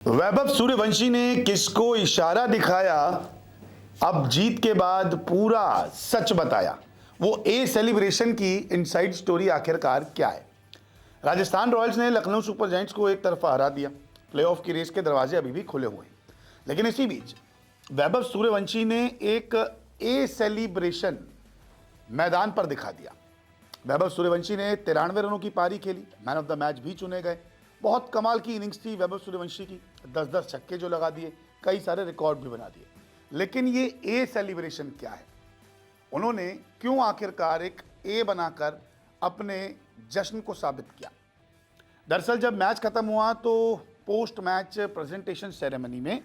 वैभव सूर्यवंशी ने किसको इशारा दिखाया, अब जीत के बाद पूरा सच बताया। वो ए सेलिब्रेशन की इनसाइड स्टोरी आखिरकार क्या है। राजस्थान रॉयल्स ने लखनऊ सुपर जायंट्स को एक तरफा हरा दिया। प्लेऑफ की रेस के दरवाजे अभी भी खुले हुए हैं, लेकिन इसी बीच वैभव सूर्यवंशी ने एक ए सेलिब्रेशन मैदान पर दिखा दिया। वैभव सूर्यवंशी ने 93 रनों की पारी खेली, मैन ऑफ द मैच भी चुने गए। बहुत कमाल की इनिंग्स थी वैभव सूर्यवंशी की, 10-10 छक्के जो लगा दिए, कई सारे रिकॉर्ड भी बना दिए। लेकिन ये ए सेलिब्रेशन क्या है, उन्होंने क्यों आखिरकार एक ए बनाकर अपने जश्न को साबित किया। दरअसल जब मैच खत्म हुआ तो पोस्ट मैच प्रेजेंटेशन सेरेमनी में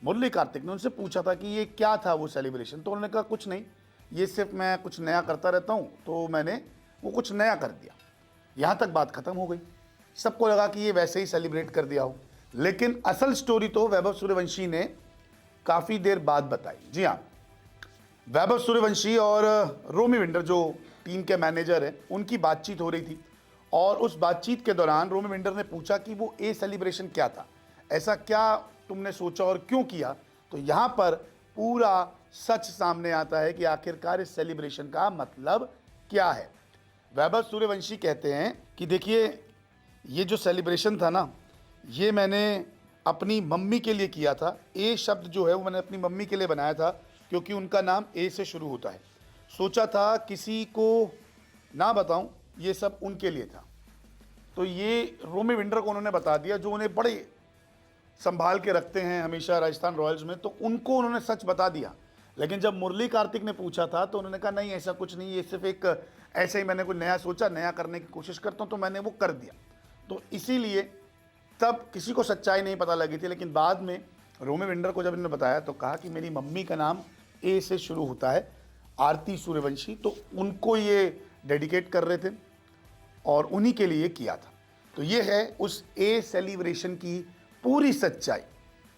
मुरली कार्तिक ने उनसे पूछा था कि ये क्या था वो सेलिब्रेशन। तो उन्होंने कहा कुछ नहीं, ये सिर्फ मैं कुछ नया करता रहता हूँ, तो मैंने वो कुछ नया कर दिया। यहाँ तक बात खत्म हो गई। सबको लगा कि ये वैसे ही सेलिब्रेट कर दिया हो, लेकिन असल स्टोरी तो वैभव सूर्यवंशी ने काफ़ी देर बाद बताई। जी हाँ, वैभव सूर्यवंशी और रोमी विंडर जो टीम के मैनेजर हैं, उनकी बातचीत हो रही थी और उस बातचीत के दौरान रोमी विंडर ने पूछा कि वो ए सेलिब्रेशन क्या था, ऐसा क्या तुमने सोचा और क्यों किया। तो यहाँ पर पूरा सच सामने आता है कि आखिरकार इस सेलिब्रेशन का मतलब क्या है। वैभव सूर्यवंशी कहते हैं कि देखिए, ये जो सेलिब्रेशन था ना, ये मैंने अपनी मम्मी के लिए किया था। ए शब्द जो है वो मैंने अपनी मम्मी के लिए बनाया था, क्योंकि उनका नाम ए से शुरू होता है। सोचा था किसी को ना बताऊं, ये सब उनके लिए था। तो ये रोमी विंडर को उन्होंने बता दिया, जो उन्हें बड़े संभाल के रखते हैं हमेशा राजस्थान रॉयल्स में, तो उनको उन्होंने सच बता दिया। लेकिन जब मुरली कार्तिक ने पूछा था तो उन्होंने कहा नहीं, ऐसा कुछ नहीं, ये सिर्फ एक ऐसे ही मैंने कुछ नया सोचा, नया करने की कोशिश करता हूँ, तो मैंने वो कर दिया। तो इसीलिए तब किसी को सच्चाई नहीं पता लगी थी। लेकिन बाद में रोमी विंडर को जब इन्होंने बताया तो कहा कि मेरी मम्मी का नाम ए से शुरू होता है, आरती सूर्यवंशी, तो उनको ये डेडिकेट कर रहे थे और उन्हीं के लिए किया था। तो ये है उस ए सेलिब्रेशन की पूरी सच्चाई।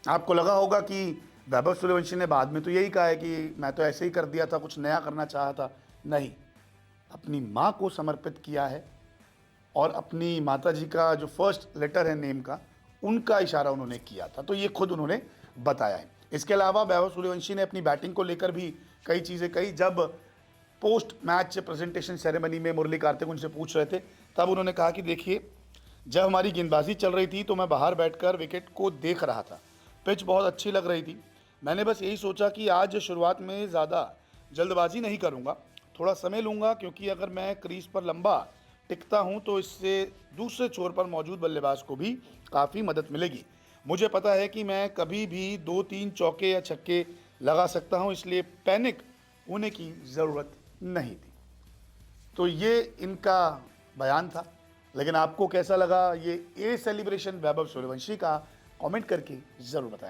आपको लगा होगा कि वैभव सूर्यवंशी ने बाद में तो यही कहा है कि मैं तो ऐसे ही कर दिया था, कुछ नया करना चाहा था। नहीं, अपनी माँ को समर्पित किया है और अपनी माताजी का जो फर्स्ट लेटर है नेम का, उनका इशारा उन्होंने किया था। तो ये खुद उन्होंने बताया है। इसके अलावा वैभव सूर्यवंशी ने अपनी बैटिंग को लेकर भी कई चीज़ें कही। जब पोस्ट मैच प्रेजेंटेशन सेरेमनी में मुरली कार्तिक उनसे पूछ रहे थे, तब उन्होंने कहा कि देखिए, जब हमारी गेंदबाजी चल रही थी तो मैं बाहर बैठकर विकेट को देख रहा था। पिच बहुत अच्छी लग रही थी। मैंने बस यही सोचा कि आज शुरुआत में ज़्यादा जल्दबाजी नहीं करूँगा, थोड़ा समय लूँगा, क्योंकि अगर मैं क्रीज पर लंबा टिकता हूँ तो इससे दूसरे छोर पर मौजूद बल्लेबाज को भी काफ़ी मदद मिलेगी। मुझे पता है कि मैं कभी भी 2-3 चौके या छक्के लगा सकता हूँ, इसलिए पैनिक होने की ज़रूरत नहीं थी। तो ये इनका बयान था। लेकिन आपको कैसा लगा ये ए सेलिब्रेशन वैभव सूर्यवंशी का, कमेंट करके ज़रूर बताएं।